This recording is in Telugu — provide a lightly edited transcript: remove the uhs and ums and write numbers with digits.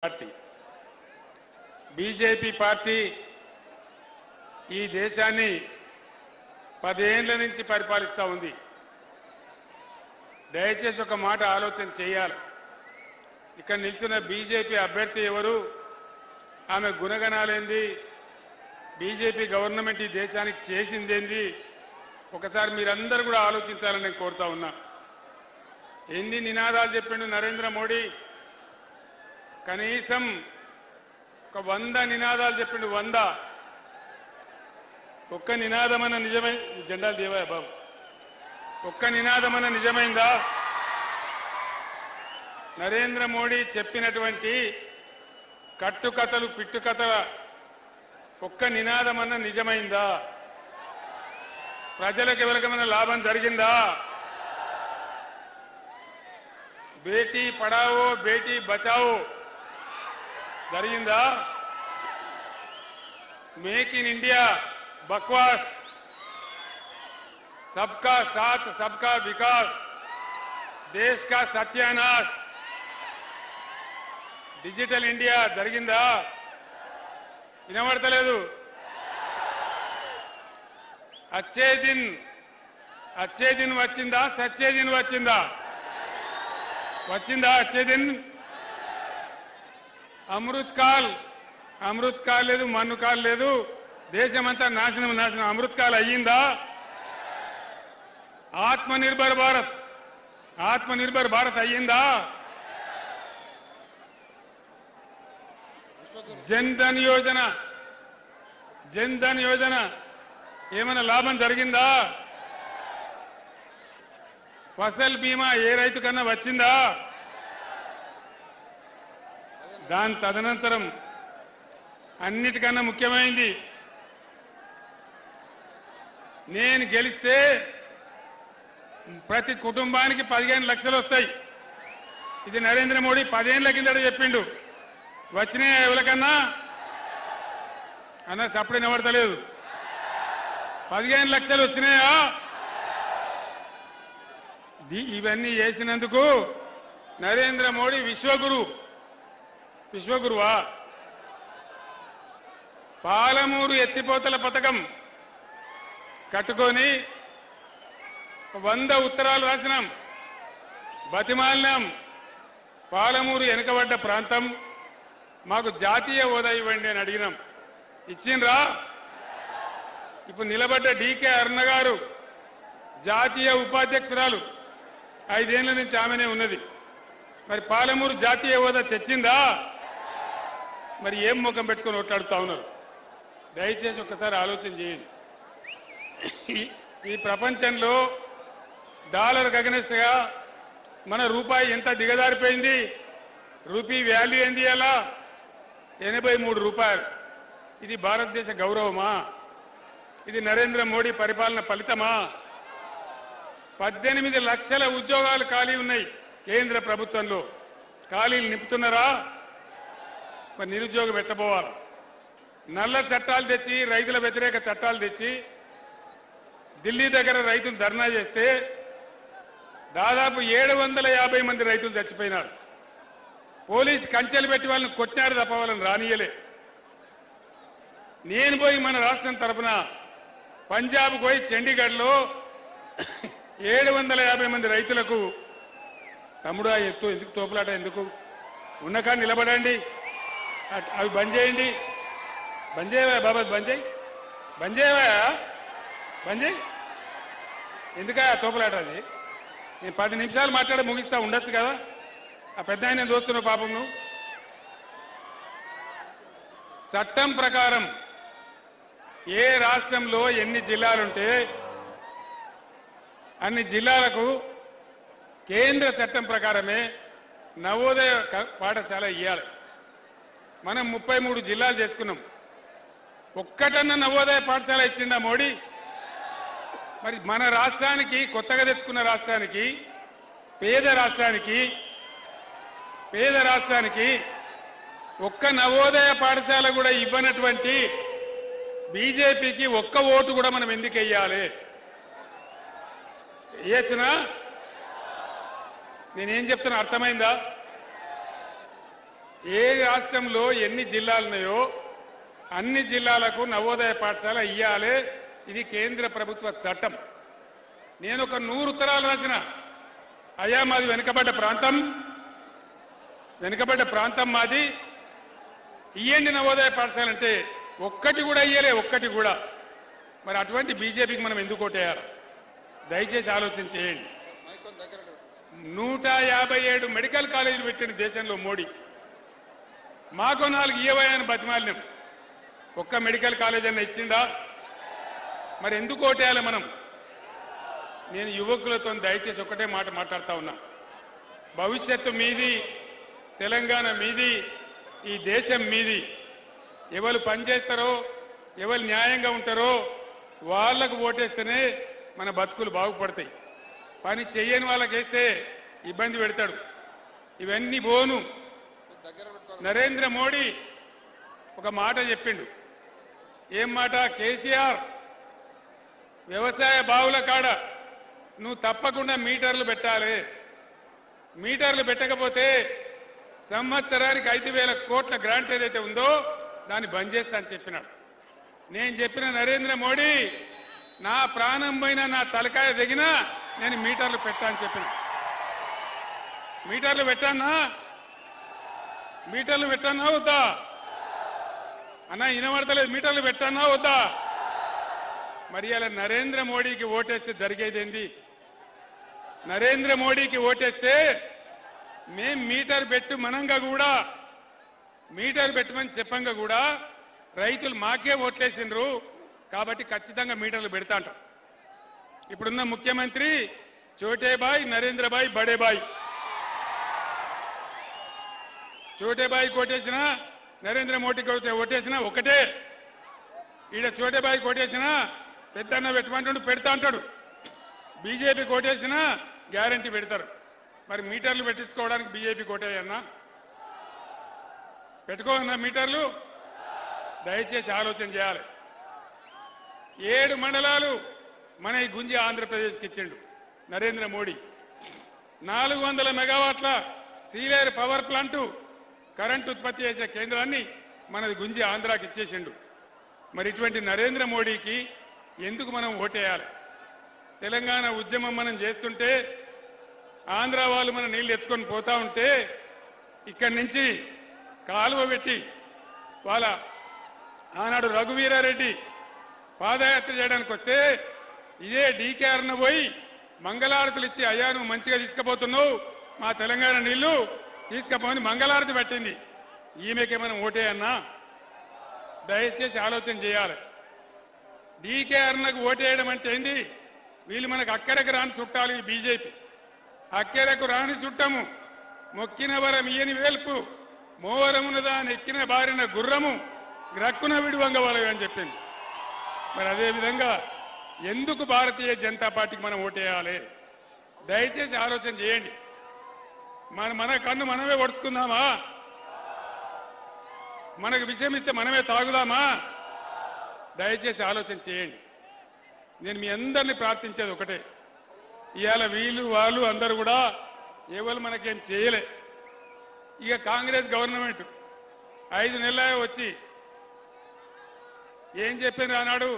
పార్టీ బీజేపీ పార్టీ ఈ దేశాన్ని 10 ఏళ్ల నుంచి పరిపాలిస్తూ ఉంది. దయచేసి ఒక మాట ఆలోచన చేయాలి. ఇక్కడ నిల్చున్న బీజేపీ అభ్యర్థి ఎవరు, ఆమె గుణగణాలేంది, బీజేపీ గవర్నమెంట్ ఈ దేశానికి చేసిందేంది, ఒకసారి మీరందరూ కూడా ఆలోచించాలని నేను కోరుతా ఉన్నా. ఎన్ని నినాదాలు చెప్పిండు నరేంద్ర మోడీ, కనీసం ఒక 100 నినాదాలు చెప్పిండు. 100 ఒక్క నినాదమన్న నిజమై జెండాలు దేవా బాబు, ఒక్క నినాదమన్న నిజమైందా? నరేంద్ర మోడీ చెప్పినటువంటి కట్టుకథలు పిట్టుకథల ఒక్క నినాదమన్న నిజమైందా? ప్రజలకు ఎవరికైనా లాభం జరిగిందా? బేటీ పడావో బేటీ బచావో జరిగిందా? మేక్ ఇన్ ఇండియా बकवास, सबका साथ सबका विकास, देश का सत्यानाश, डिजिटल इंडिया జరిగిందా? వినబడతలేదు. अच्छे दिन వచ్చిందా? సచ్చే దిన్ వచ్చిందా? अच्छे दिन అమృత్ కాల్ లేదు, మన్ను కాల్ లేదు, దేశమంతా నాశనం అమృతకాల అయ్యిందా? ఆత్మనిర్భర్ భారత్ అయ్యిందా? జన్ధన్ యోజన ఏమైనా లాభం జరిగిందా? ఫసల్ బీమా ఏ రైతు కన్నా వచ్చిందా? దాని తదనంతరం అన్నిటికన్నా ముఖ్యమైంది, నేను గెలిస్తే ప్రతి కుటుంబానికి 15 లక్షలు వస్తాయి. ఇది నరేంద్ర మోడీ 10 ఏళ్ల కిందట చెప్పిండు. వచ్చినాయా ఎవరికన్నా? అన్న సప్పుడు నిలబడతలేదు. 15 లక్షలు వచ్చినాయా? ఇవన్నీ చేసినందుకు నరేంద్ర మోడీ విశ్వగురువా? పాలమూరు ఎత్తిపోతల పథకం కట్టుకొని 100 ఉత్తరాలు రాసినాం, బతిమాలినాం. పాలమూరు వెనుకబడ్డ ప్రాంతం, మాకు జాతీయ హోదా ఇవ్వండి అని అడిగినాం. ఇచ్చిండ్రా? ఇప్పుడు నిలబడ్డ డీకే అరుణ గారు జాతీయ ఉపాధ్యక్షురాలు, 5 ఏళ్ల నుంచి ఆమెనే ఉన్నది. మరి పాలమూరు జాతీయ హోదా తెచ్చిందా? మరి ఏం ముఖం పెట్టుకొని ఓట్లాడుతా ఉన్నారు? దయచేసి ఒక్కసారి ఆలోచన చేయండి. ఈ ప్రపంచంలో డాలర్ అగెన్స్ట్ గా మన రూపాయి ఎంత దిగజారిపోయింది? రూపీ వాల్యూ ఏంది? అలా 83 రూపాయలు. ఇది భారతదేశ గౌరవమా? ఇది నరేంద్ర మోడీ పరిపాలన ఫలితమా? 18 లక్షల ఉద్యోగాలు ఖాళీ ఉన్నాయి కేంద్ర ప్రభుత్వంలో. ఖాళీలు నింపుతున్నారా? మరి నిరుద్యోగం పెట్టబోవాలి. నల్ల చట్టాలు తెచ్చి, రైతుల వ్యతిరేక చట్టాలు తెచ్చి ఢిల్లీ దగ్గర రైతులు ధర్నా చేస్తే దాదాపు 750 మంది రైతులు చచ్చిపోయినారు. పోలీసు కంచెలు పెట్టి వాళ్ళని కొట్టినారు తప్ప వాళ్ళని రానియలే. నేను పోయి మన రాష్ట్రం తరఫున పంజాబ్ పోయి చండీగఢ్లో 750 మంది రైతులకు, తమ్ముడు ఆ ఎత్తు ఎందుకు, తోపులాట ఎందుకు, ఉన్నకా నిలబడండి, అవి బంద్ చేయండి, బంద్ చేయవా బాబా, బంద్ చేయి, ఎందుకా తోపులాట? అది నేను 10 నిమిషాలు మాట్లాడి ముగిస్తా, ఉండొచ్చు కదా. ఆ పెద్ద ఆయన దోస్తున్నావు పాపం నువ్వు. చట్టం ప్రకారం ఏ రాష్ట్రంలో ఎన్ని జిల్లాలుంటే అన్ని జిల్లాలకు కేంద్ర చట్టం ప్రకారమే నవోదయ పాఠశాల ఇవ్వాలి. మనం 33 జిల్లాలు చేసుకున్నాం. ఒక్కటన్నా నవోదయ పాఠశాల ఇచ్చిండా మోడీ? మరి మన రాష్ట్రానికి, కొత్తగా తెచ్చుకున్న రాష్ట్రానికి, పేద రాష్ట్రానికి ఒక్క నవోదయ పాఠశాల కూడా ఇవ్వనటువంటి బీజేపీకి ఒక్క ఓటు కూడా మనం ఎందుకు వెయ్యాలి? వేయచ్చునా? నేనేం చెప్తున్నా అర్థమైందా? ఏ రాష్ట్రంలో ఎన్ని జిల్లాలున్నాయో అన్ని జిల్లాలకు నవోదయ పాఠశాల ఇయ్యాలి. ఇది కేంద్ర ప్రభుత్వ చట్టం. నేను ఒక 100 ఉత్తరాలు రాసిన, అయ్యా మాది వెనుకబడ్డ ప్రాంతం మాది, ఇయ్యండి నవోదయ పాఠశాల అంటే ఒక్కటి కూడా ఇయ్యలే, ఒక్కటి కూడా. మరి అటువంటి బీజేపీకి మనం ఎందుకు ఓటేయాలి? దయచేసి ఆలోచన చేయండి. 157 మెడికల్ కాలేజీలు పెట్టిన దేశంలో మోడీ. మాకు 4 ఇయ్యవని బతిమాలినాం. ఒక్క మెడికల్ కాలేజ్ అన్న ఇచ్చిందా? మరి ఎందుకు ఓటేయాలి మనం? నేను యువకులతో దయచేసి ఒకటే మాట మాట్లాడుతా ఉన్నా. భవిష్యత్తు మీది, తెలంగాణ మీది, ఈ దేశం మీది. ఎవరు పనిచేస్తారో, ఎవరు న్యాయంగా ఉంటారో వాళ్లకు ఓటేస్తేనే మన బతుకులు బాగుపడతాయి. పని చెయ్యని వాళ్ళకి వేస్తే ఇబ్బంది పెడతాడు. ఇవన్నీ బోను. నరేంద్ర మోడీ ఒక మాట చెప్పిండు. ఏం మాట? కేసీఆర్ వ్యవసాయ బావుల కాడ నువ్వు తప్పకుండా మీటర్లు పెట్టాలి. మీటర్లు పెట్టకపోతే సంవత్సరానికి 5,000 కోట్ల గ్రాంట్ ఏదైతే ఉందో దాన్ని బంద్ చేస్తా అని చెప్పినాడు. నేను చెప్పిన నరేంద్ర మోడీ, నా ప్రాణం పైన నా తలకాయ దిగినా నేను మీటర్లు పెట్టా అని చెప్పిన. మీటర్లు పెట్టానా వద్దా అన్నా? వినబడతలేదు. మీటర్లు పెట్టానా వద్దా? మరి అలా నరేంద్ర మోడీకి ఓటేస్తే జరిగేదేంది? నరేంద్ర మోడీకి ఓటేస్తే మేం మీటర్ పెట్టు మనంగా కూడా, మీటర్ పెట్టమని చెప్పంగా కూడా రైతులు మాకే ఓట్లేసిండ్రు కాబట్టి ఖచ్చితంగా మీటర్లు పెడతా అంటారు. ఇప్పుడున్న ముఖ్యమంత్రి చోటేబాయ్, నరేంద్రబాయ్, బడేబాయ్. చోటేబాయ్ కోటేసినా, నరేంద్ర మోడీకి ఓటేసినా ఒకటే. ఈడ చోటేబాయ్ కోటేసినా పెద్దన్న పెట్టమంటాడు, పెడతా అంటాడు. బీజేపీ కోటేసినా గ్యారంటీ పెడతారు. మరి మీటర్లు పెట్టించుకోవడానికి బీజేపీ కోటేయన్నా? పెట్టుకోవన్నా మీటర్లు? దయచేసి ఆలోచన చేయాలి. 7 మండలాలు మన ఈ గుంజి ఆంధ్రప్రదేశ్కి ఇచ్చిండు నరేంద్ర మోడీ. 400 మెగావాట్ల సీలేరు పవర్ ప్లాంటు కరెంటు ఉత్పత్తి చేసే కేంద్రాన్ని మనది గుంజి ఆంధ్రాకి ఇచ్చేసిండు. మరి ఇటువంటి నరేంద్ర మోడీకి ఎందుకు మనం ఓటేయాలి? తెలంగాణ ఉద్యమం మనం చేస్తుంటే ఆంధ్ర వాళ్ళు మన నీళ్లు ఎత్తుకొని పోతా ఉంటే ఇక్కడి నుంచి కాలువ పెట్టి వాళ్ళ ఆనాడు రఘువీరారెడ్డి పాదయాత్ర చేయడానికి వస్తే ఇదే డీకేఆర్ను పోయి మంగళారతులు ఇచ్చి, అయ్యా నువ్వు మంచిగా తీసుకుపోతున్నావు మా తెలంగాణ నీళ్లు తీసుకుపోని మంగళారతి పట్టింది. ఈమెకే మనం ఓటేయన్నా? దయచేసి ఆలోచన చేయాలి. డీకేఆర్నకు ఓటేయడం అంటే ఏంది? వీళ్ళు మనకు అక్కరకు రాని చుట్టాలు. ఈ బీజేపీ అక్కరకు రాని చుట్టము, మొక్కిన వరం ఇయని వేల్పు, మోవరమునదా ఎక్కిన బారిన గుర్రము, గ్రక్కున విడువంగవలవి అని చెప్పింది. మరి అదేవిధంగా ఎందుకు భారతీయ జనతా పార్టీకి మనం ఓటేయాలి? దయచేసి ఆలోచన చేయండి. మన కన్ను మనమే ఒడుచుకుందామా? మనకు విషయం ఇస్తే మనమే తాగుదామా? దయచేసి ఆలోచన చేయండి. నేను మీ అందరినీ ప్రార్థించేది ఒకటే. ఇవాళ వీళ్ళు వాళ్ళు అందరూ కూడా ఎవరు మనకేం చేయలే. ఇక కాంగ్రెస్ గవర్నమెంట్ 5 నెలలే వచ్చి ఏం చెప్పింది ఆనాడు?